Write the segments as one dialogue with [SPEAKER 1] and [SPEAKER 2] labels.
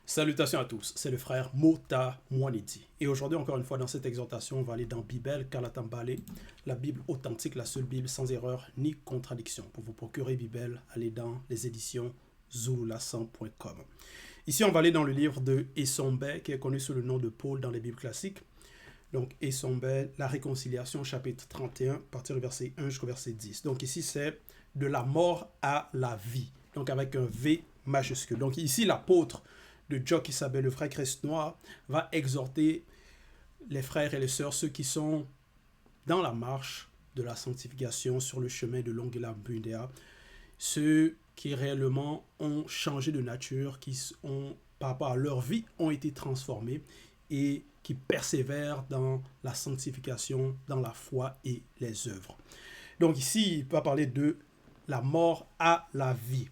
[SPEAKER 1] Salutations à tous, c'est le frère Mota Mwanidi. Et aujourd'hui, encore une fois, dans cette exhortation, on va aller dans Bible, Kalatambale, la Bible authentique, la seule Bible sans erreur ni contradiction. Pour vous procurer Bible, allez dans les éditions zululasan.com. Ici, on va aller dans le livre de Essombe, qui est connu sous le nom de Paul dans les Bibles classiques. Donc, Essombe, la réconciliation, chapitre 31, à partir du verset 1 jusqu'au verset 10. Donc, ici, c'est de la mort à la vie. Donc, avec un V majuscule. Donc, ici, l'apôtre de Jock Isabelle, le frère Christ Noir, va exhorter les frères et les sœurs, ceux qui sont dans la marche de la sanctification sur le chemin de l'Ongela Bundea, ceux qui réellement ont changé de nature, qui ont, par rapport à leur vie, ont été transformés et qui persévèrent dans la sanctification, dans la foi et les œuvres. Donc ici, il va parler de la mort à la vie.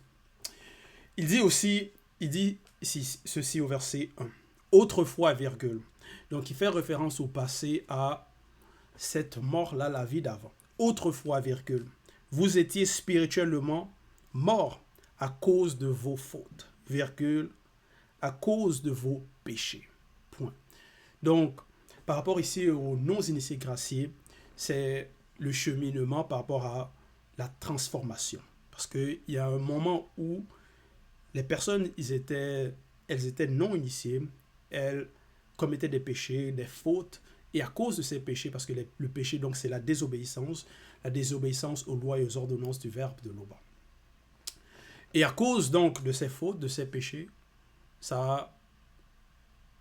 [SPEAKER 1] Il dit ceci au verset 1. Autrefois, virgule. Donc, il fait référence au passé, à cette mort-là, la vie d'avant. Autrefois, virgule. Vous étiez spirituellement morts à cause de vos fautes, virgule, à cause de vos péchés. Point. Donc, par rapport ici aux non-initiés graciés, c'est le cheminement par rapport à la transformation. Parce qu'il y a un moment où les personnes, elles étaient non initiées, elles commettaient des péchés, des fautes, et à cause de ces péchés, parce que le péché, donc, c'est la désobéissance aux lois et aux ordonnances du verbe de l'Oba. Et à cause, donc, de ces fautes, de ces péchés, ça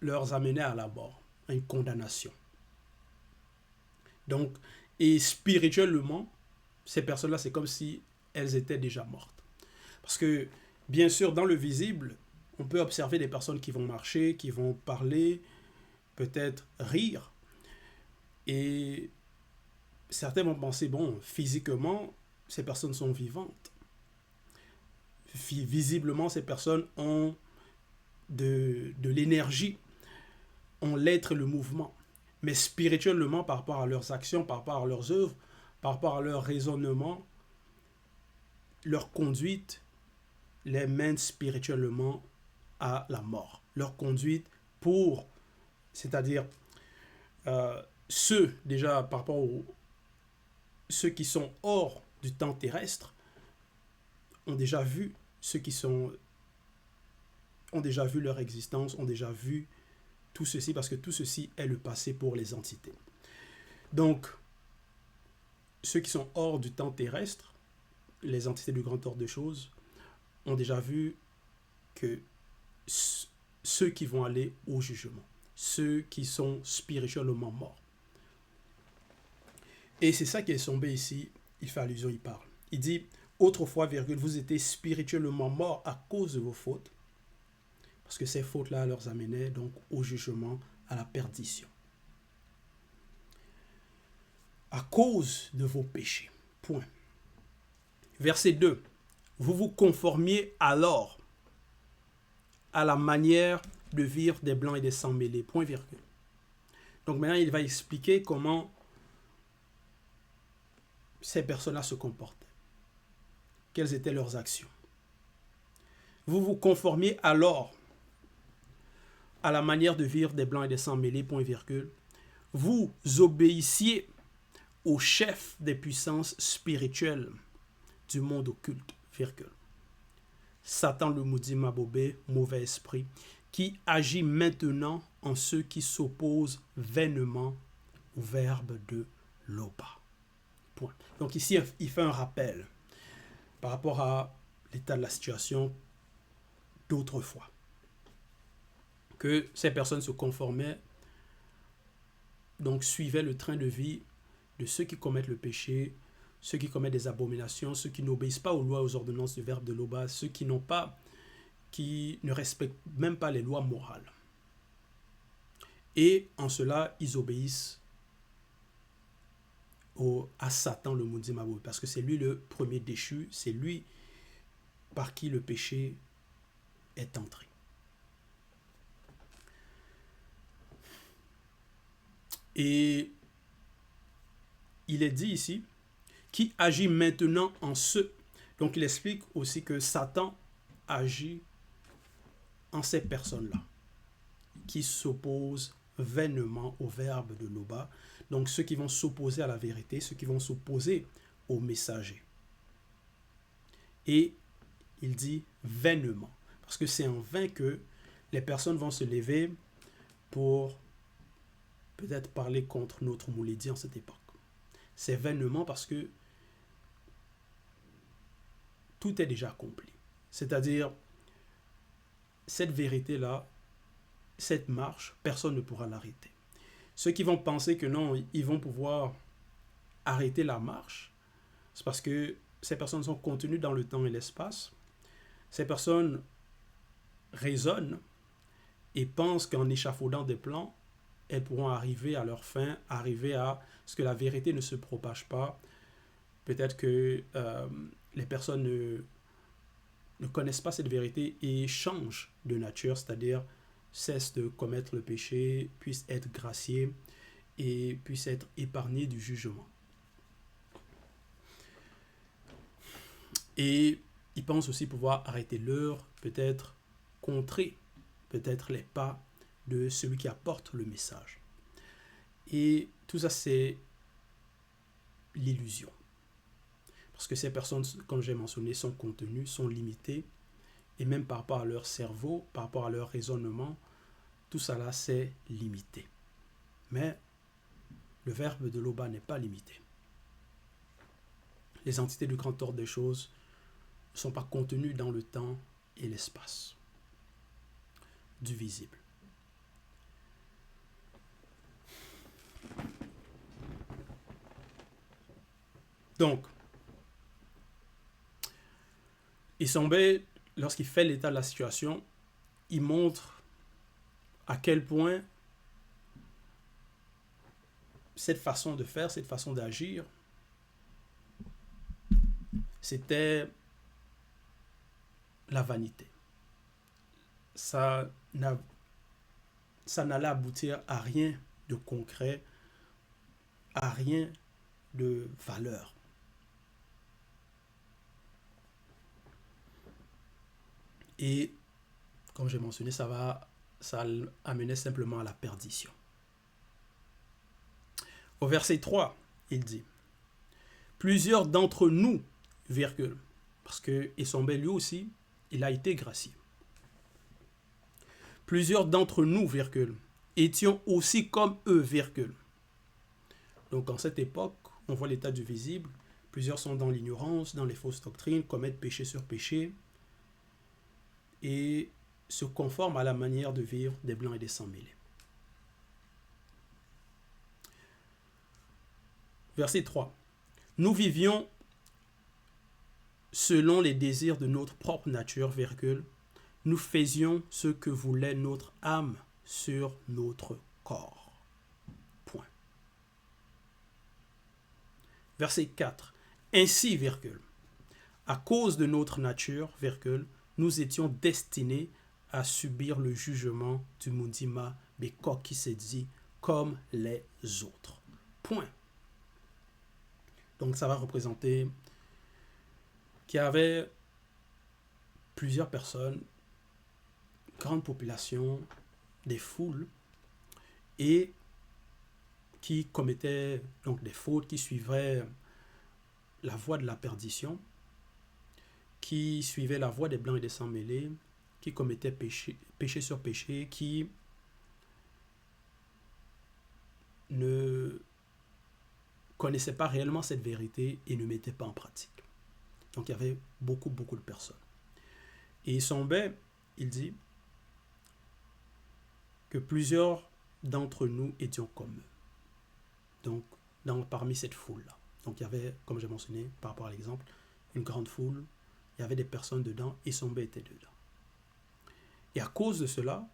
[SPEAKER 1] leur amenait à la mort, à une condamnation. Donc, et spirituellement, ces personnes-là, c'est comme si elles étaient déjà mortes. Parce que, bien sûr, dans le visible, on peut observer des personnes qui vont marcher, qui vont parler, peut-être rire. Et certains vont penser, bon, physiquement, ces personnes sont vivantes. Visiblement, ces personnes ont de l'énergie, ont l'être et le mouvement. Mais spirituellement, par rapport à leurs actions, par rapport à leurs œuvres, par rapport à leur raisonnement, leur conduite les mène spirituellement à la mort. Leur conduite c'est-à-dire ceux, déjà par rapport aux ceux qui sont hors du temps terrestre, ont déjà vu ont déjà vu leur existence, ont déjà vu tout ceci, parce que tout ceci est le passé pour les entités. Donc, ceux qui sont hors du temps terrestre, les entités du grand ordre de choses, ont déjà vu que ceux qui vont aller au jugement, ceux qui sont spirituellement morts. Et c'est ça qui est tombé ici, il fait allusion, il parle. Il dit, autrefois, virgule, vous étiez spirituellement morts à cause de vos fautes, parce que ces fautes-là leur amenaient donc au jugement, à la perdition. À cause de vos péchés. Point. Verset 2. Vous vous conformiez alors à la manière de vivre des blancs et des sans mêlés. Point virgule. Donc maintenant, il va expliquer comment ces personnes-là se comportaient. Quelles étaient leurs actions. Vous vous conformiez alors à la manière de vivre des blancs et des sans mêlés. Point virgule. Vous obéissiez au chef des puissances spirituelles du monde occulte. Virgule. Satan le maudit Mabobé, mauvais esprit, qui agit maintenant en ceux qui s'opposent vainement au verbe de l'Oba. Point. Donc ici, il fait un rappel par rapport à l'état de la situation d'autrefois. Que ces personnes se conformaient, donc suivaient le train de vie de ceux qui commettent le péché, ceux qui commettent des abominations, ceux qui n'obéissent pas aux lois et aux ordonnances du verbe de l'Oba, ceux qui ne respectent même pas les lois morales. Et en cela, ils obéissent à Satan le maudit Mabou, parce que c'est lui le premier déchu, c'est lui par qui le péché est entré. Et il est dit ici, qui agit maintenant en ceux. Donc il explique aussi que Satan agit en ces personnes-là qui s'opposent vainement au verbe de Loba, donc ceux qui vont s'opposer à la vérité, ceux qui vont s'opposer au messager. Et il dit vainement, parce que c'est en vain que les personnes vont se lever pour peut-être parler contre notre Moulédi en cette époque. C'est vainement parce que tout est déjà accompli. C'est-à-dire, cette vérité-là, cette marche, personne ne pourra l'arrêter. Ceux qui vont penser que non, ils vont pouvoir arrêter la marche, c'est parce que ces personnes sont contenues dans le temps et l'espace. Ces personnes raisonnent et pensent qu'en échafaudant des plans, elles pourront arriver à leur fin, arriver à ce que la vérité ne se propage pas. Peut-être que les personnes ne connaissent pas cette vérité et changent de nature, c'est-à-dire cessent de commettre le péché, puissent être graciés et puissent être épargnés du jugement. Et ils pensent aussi pouvoir arrêter l'heure, peut-être contrer peut-être les pas de celui qui apporte le message. Et tout ça, c'est l'illusion. Parce que ces personnes, comme j'ai mentionné, sont contenues, sont limitées, et même par rapport à leur cerveau, par rapport à leur raisonnement, tout ça là, c'est limité. Mais le verbe de Loba n'est pas limité. Les entités du grand ordre des choses ne sont pas contenues dans le temps et l'espace du visible. Donc, Isombe, lorsqu'il fait l'état de la situation, il montre à quel point cette façon de faire, cette façon d'agir, c'était la vanité. Ça n'allait aboutir à rien de concret, à rien de valeur. Et, comme j'ai mentionné, ça amenait simplement à la perdition. Au verset 3, il dit « Plusieurs d'entre nous, virgule, parce que Isombe lui aussi, il a été gracié. Plusieurs d'entre nous, virgule, étions aussi comme eux, virgule. » Donc, en cette époque, on voit l'état du visible. Plusieurs sont dans l'ignorance, dans les fausses doctrines, commettent péché sur péché et se conforment à la manière de vivre des Blancs et des Sans-Mêlés. Verset 3. Nous vivions selon les désirs de notre propre nature, virgule. Nous faisions ce que voulait notre âme sur notre corps. Point. Verset 4. Ainsi, virgule, à cause de notre nature, virgule, nous étions destinés à subir le jugement du Mundima Bekokisedzi comme les autres. Point. Donc ça va représenter qu'il y avait plusieurs personnes, grande population, des foules, et qui commettaient donc des fautes, qui suivaient la voie de la perdition, qui suivaient la voie des Blancs et des Sans-Mêlés, qui commettaient péché sur péché, qui ne connaissaient pas réellement cette vérité et ne mettaient pas en pratique. Donc il y avait beaucoup de personnes. Et Isombe, il dit que plusieurs d'entre nous étions comme eux. Donc parmi cette foule-là. Donc il y avait, comme j'ai mentionné par rapport à l'exemple, une grande foule, il y avait des personnes dedans, et Isombe était dedans. Et à cause de cela,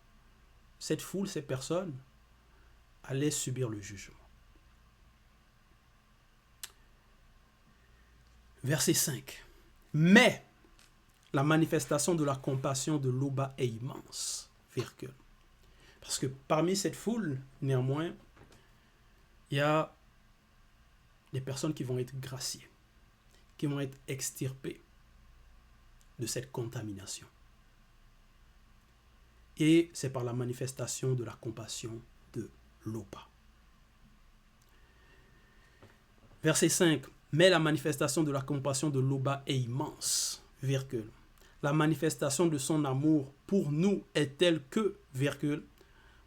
[SPEAKER 1] cette foule, ces personnes, allaient subir le jugement. Verset 5. Mais la manifestation de la compassion de Loba est immense, virgule. Parce que parmi cette foule, néanmoins, il y a des personnes qui vont être graciées, qui vont être extirpées de cette contamination. Et c'est par la manifestation de la compassion de Loba. Verset 5. Mais la manifestation de la compassion de Loba est immense, virgule. La manifestation de son amour pour nous est telle que, virgule,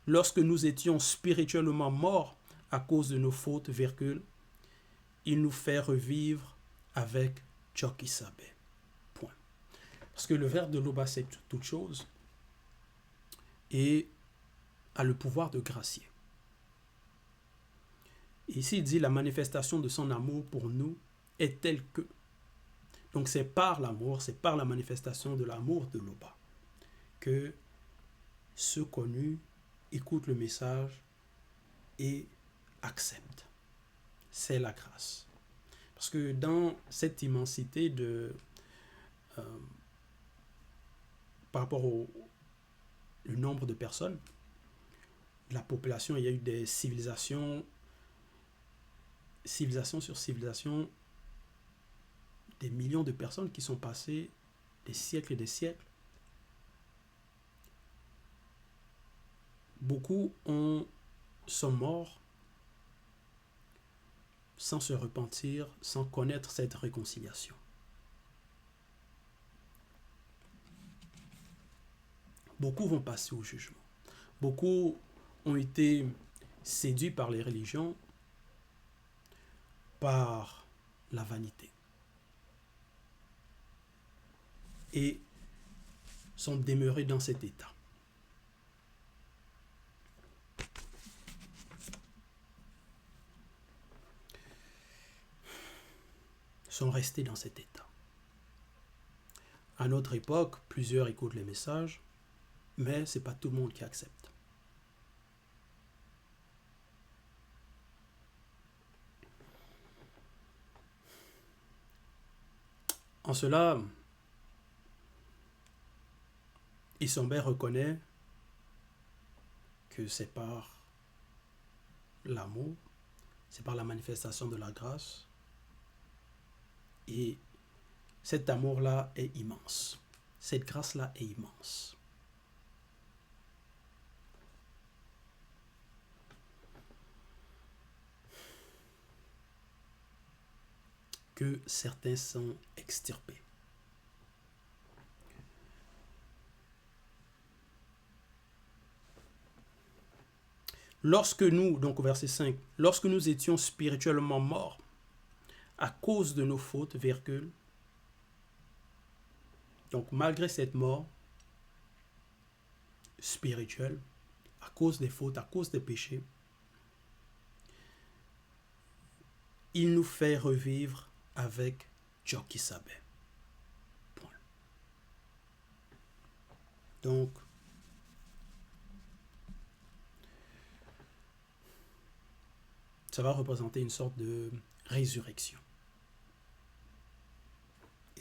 [SPEAKER 1] lorsque nous étions spirituellement morts à cause de nos fautes, virgule, il nous fait revivre avec Tchokisabe. Point. Parce que le verbe de Loba, c'est toute chose et a le pouvoir de gracier. Ici, il dit la manifestation de son amour pour nous est telle que. Donc, c'est par l'amour, c'est par la manifestation de l'amour de Loba que ceux connus écoutent le message et acceptent. C'est la grâce. Parce que dans cette immensité de par rapport au le nombre de personnes, la population, il y a eu des civilisation sur civilisation, des millions de personnes qui sont passées des siècles et des siècles. Beaucoup sont morts sans se repentir, sans connaître cette réconciliation. Beaucoup vont passer au jugement. Beaucoup ont été séduits par les religions, par la vanité. Et sont demeurés dans cet état. Sont restés dans cet état. À notre époque, plusieurs écoutent les messages, mais ce n'est pas tout le monde qui accepte. En cela, Isambert reconnaît que c'est par l'amour, c'est par la manifestation de la grâce, et cet amour-là est immense. Cette grâce-là est immense. Que certains sont extirpés. Lorsque nous, donc au verset 5, lorsque nous étions spirituellement morts à cause de nos fautes, virgule, donc malgré cette mort spirituelle, à cause des fautes, à cause des péchés, il nous fait revivre avec Tchokisabe. Point. Donc, ça va représenter une sorte de résurrection.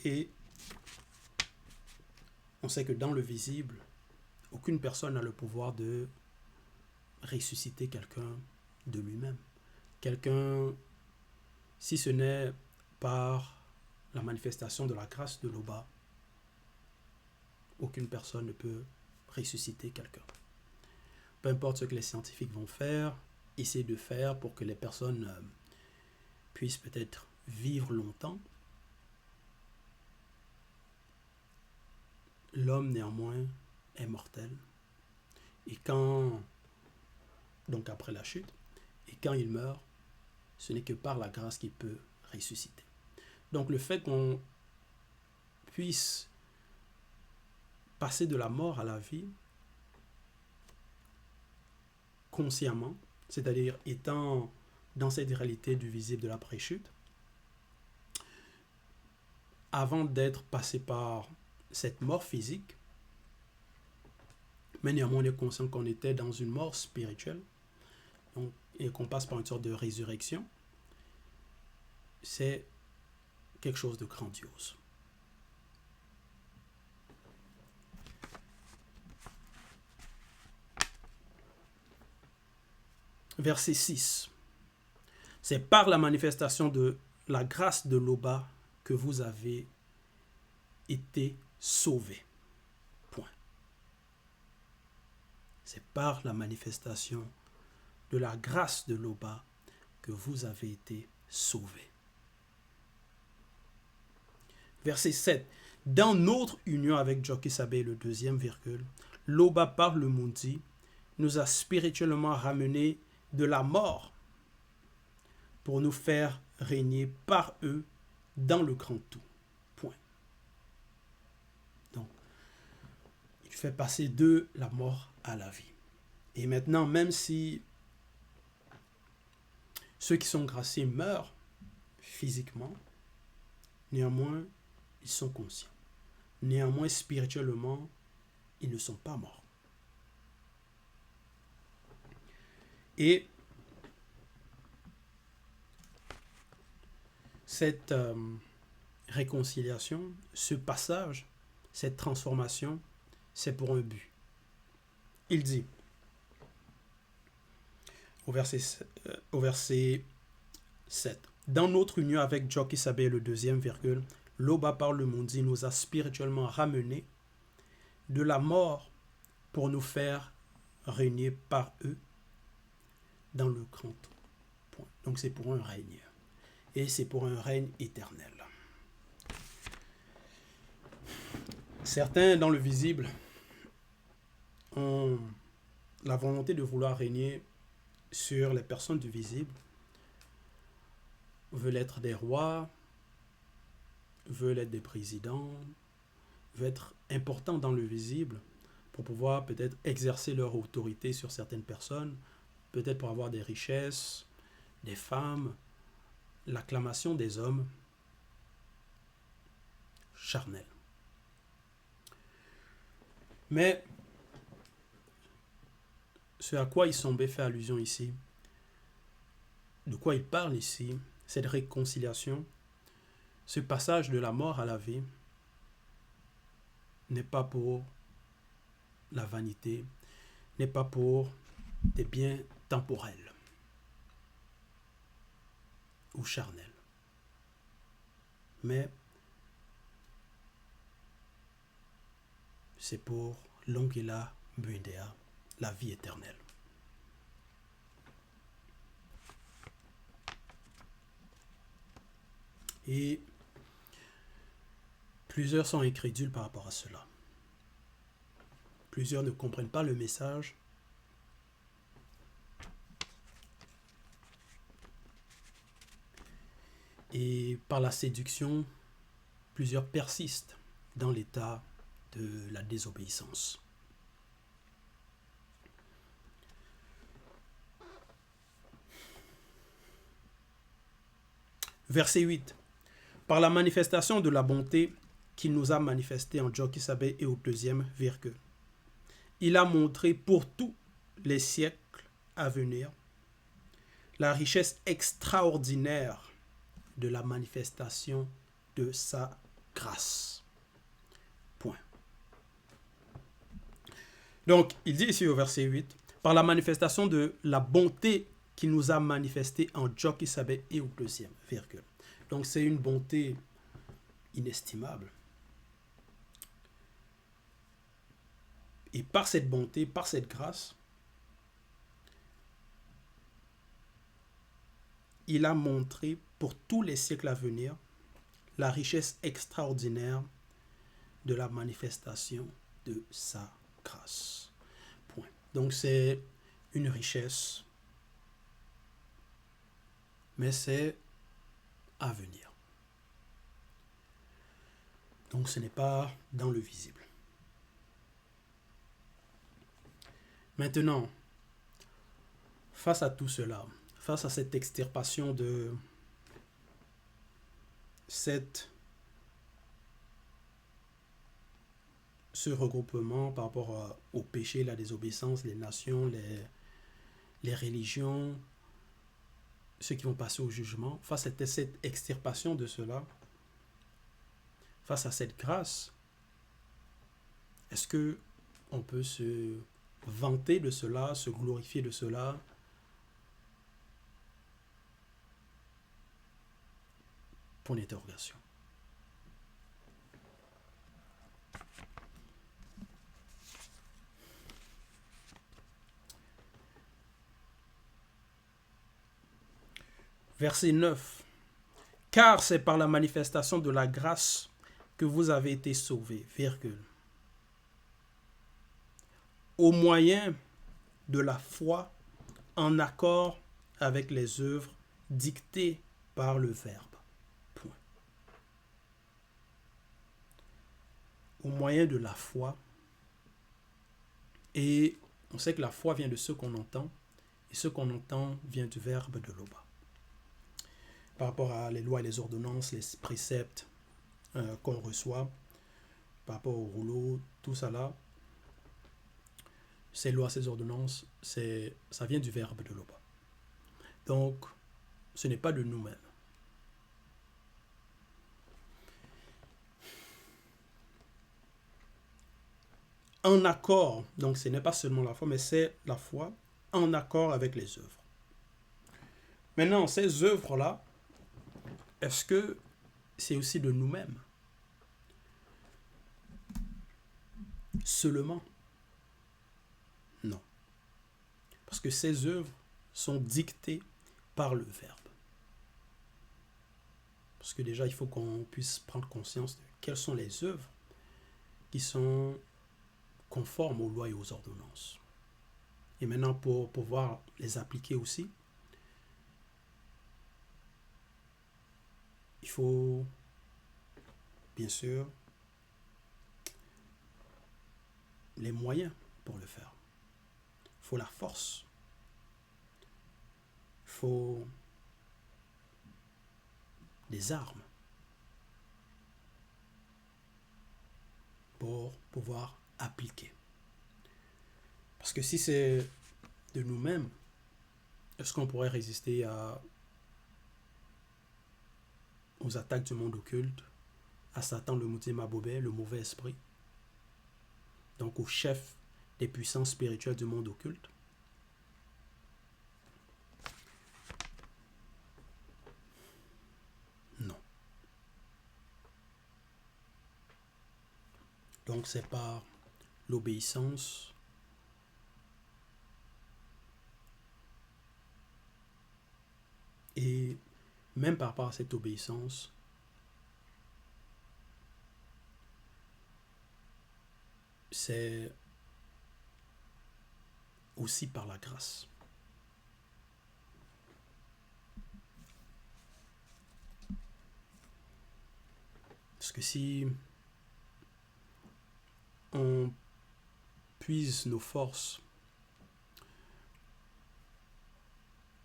[SPEAKER 1] Et on sait que dans le visible, aucune personne n'a le pouvoir de ressusciter quelqu'un de lui-même. Quelqu'un, si ce n'est par la manifestation de la grâce de Loba, aucune personne ne peut ressusciter quelqu'un. Peu importe ce que les scientifiques vont faire, essayer de faire pour que les personnes puissent peut-être vivre longtemps, l'homme néanmoins est mortel. Et quand, donc après la chute, et quand il meurt, ce n'est que par la grâce qu'il peut ressusciter. Donc le fait qu'on puisse passer de la mort à la vie consciemment, c'est-à-dire étant dans cette réalité du visible de l'après-chute, avant d'être passé par cette mort physique, mais néanmoins on est conscient qu'on était dans une mort spirituelle, donc, et qu'on passe par une sorte de résurrection, c'est quelque chose de grandiose. Verset 6. C'est par la manifestation de la grâce de Loba que vous avez été sauvés. Point. C'est par la manifestation de la grâce de l'Oba que vous avez été sauvés. Verset 7. Dans notre union avec Joki Sabé, le deuxième virgule, l'Oba par le Mundi nous a spirituellement ramenés de la mort pour nous faire régner par eux dans le grand tout. Point. Donc, il fait passer de la mort à la vie. Et maintenant, même si ceux qui sont graciés meurent physiquement, néanmoins, ils sont conscients. Néanmoins, spirituellement, ils ne sont pas morts. Et cette réconciliation, ce passage, cette transformation, c'est pour un but. Il dit, au verset 7, dans notre union avec Joki Sabé, le deuxième virgule, l'Oba par le Mundi nous a spirituellement ramenés de la mort pour nous faire régner par eux dans le grand point. Donc c'est pour un règne. Et c'est pour un règne éternel. Certains dans le visible ont la volonté de vouloir régner sur les personnes du visible, veulent être des rois, veulent être des présidents, veulent être importants dans le visible pour pouvoir peut-être exercer leur autorité sur certaines personnes, peut-être pour avoir des richesses, des femmes, l'acclamation des hommes charnels. Mais ce à quoi Issombé fait allusion ici, de quoi il parle ici, cette réconciliation, ce passage de la mort à la vie, n'est pas pour la vanité, n'est pas pour des biens temporels ou charnels, mais c'est pour l'ongela buendea, la vie éternelle. Et plusieurs sont incrédules par rapport à cela. Plusieurs ne comprennent pas le message. Et par la séduction, plusieurs persistent dans l'état de la désobéissance. Verset 8. Par la manifestation de la bonté qu'il nous a manifestée en Joki Sabé et au deuxième virgule, il a montré pour tous les siècles à venir la richesse extraordinaire de la manifestation de sa grâce. Point. Donc, il dit ici au verset 8, par la manifestation de la bonté qu'il nous a manifestée en Joki Sabé et au deuxième virgule. Donc, c'est une bonté inestimable. Et par cette bonté, par cette grâce, il a montré pour tous les siècles à venir la richesse extraordinaire de la manifestation de sa grâce. Point. Donc c'est une richesse, mais c'est à venir. Donc ce n'est pas dans le visible. Maintenant, face à tout cela, face à cette extirpation de ce regroupement par rapport au péché, la désobéissance, les nations, les religions, ceux qui vont passer au jugement, face à cette extirpation de cela, face à cette grâce, est-ce que on peut se vanter de cela, se glorifier de cela? Point d'interrogation. Verset 9. Car c'est par la manifestation de la grâce que vous avez été sauvés, virgule, au moyen de la foi en accord avec les œuvres dictées par le Verbe. Point. Au moyen de la foi, et on sait que la foi vient de ce qu'on entend, et ce qu'on entend vient du Verbe de Loba. Par rapport à les lois et les ordonnances, les préceptes qu'on reçoit, par rapport au rouleau, tout ça là, ces lois, ces ordonnances, ça vient du Verbe de Loba. Donc, ce n'est pas de nous-mêmes. En accord, donc ce n'est pas seulement la foi, mais c'est la foi en accord avec les œuvres. Maintenant, ces œuvres-là, est-ce que c'est aussi de nous-mêmes? Seulement? Non. Parce que ces œuvres sont dictées par le Verbe. Parce que déjà, il faut qu'on puisse prendre conscience de quelles sont les œuvres qui sont conformes aux lois et aux ordonnances. Et maintenant, pour pouvoir les appliquer aussi, il faut, bien sûr, les moyens pour le faire. Il faut la force. Il faut des armes pour pouvoir appliquer. Parce que si c'est de nous-mêmes, est-ce qu'on pourrait résister aux attaques du monde occulte, à Satan, le Mouti Mabobé, le mauvais esprit, donc au chef des puissances spirituelles du monde occulte? Non. Donc c'est par l'obéissance et même par rapport à cette obéissance, c'est aussi par la grâce. Parce que si on puise nos forces,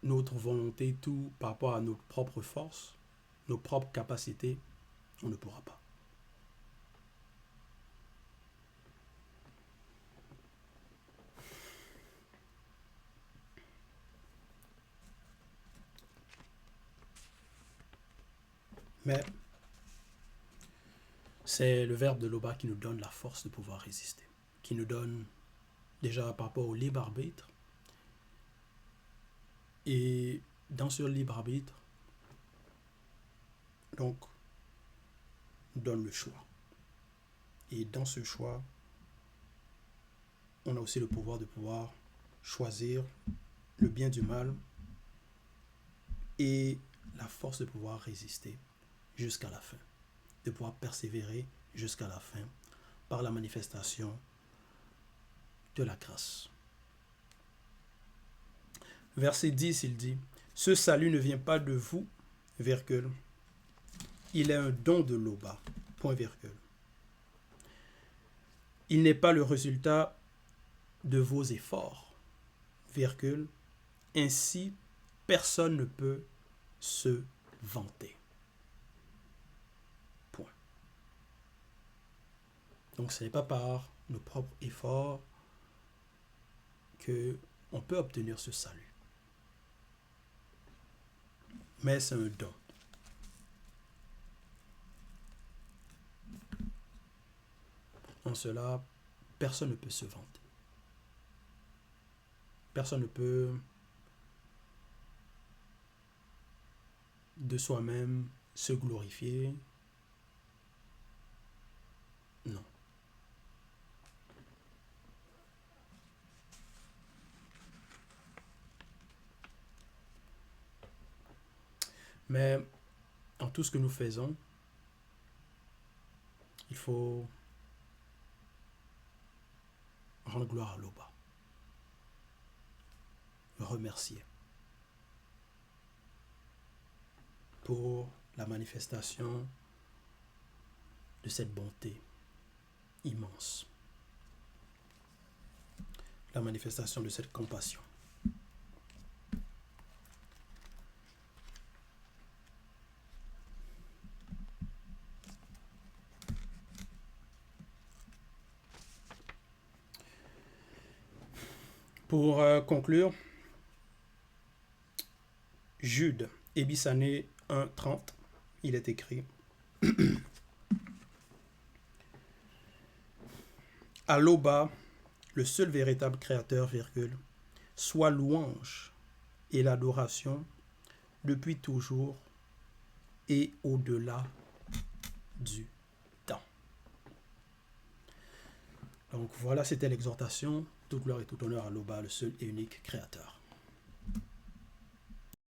[SPEAKER 1] notre volonté, tout par rapport à notre propre force, nos propres capacités, on ne pourra pas. Mais c'est le Verbe de Loba qui nous donne la force de pouvoir résister, qui nous donne déjà par rapport au libre arbitre. Et dans ce libre arbitre, donc, nous donne le choix. Et dans ce choix, on a aussi le pouvoir de pouvoir choisir le bien du mal et la force de pouvoir résister jusqu'à la fin, de pouvoir persévérer jusqu'à la fin par la manifestation de la grâce. Verset 10, il dit, « Ce salut ne vient pas de vous, virgule, il est un don de Loba, point virgule. Il n'est pas le résultat de vos efforts, virgule, ainsi personne ne peut se vanter. » Point. Donc ce n'est pas par nos propres efforts qu'on peut obtenir ce salut. Mais c'est un don. En cela, personne ne peut se vanter. Personne ne peut de soi-même se glorifier. Non. Mais en tout ce que nous faisons, il faut rendre gloire à l'Oba, le remercier pour la manifestation de cette bonté immense, la manifestation de cette compassion. Pour conclure, Jude, Ébissané 1:30, il est écrit à l'Oba, le seul véritable créateur, soit louange et l'adoration depuis toujours et au-delà du temps. Donc voilà, c'était l'exhortation. Toute gloire et tout honneur à l'Oba, le seul et unique créateur.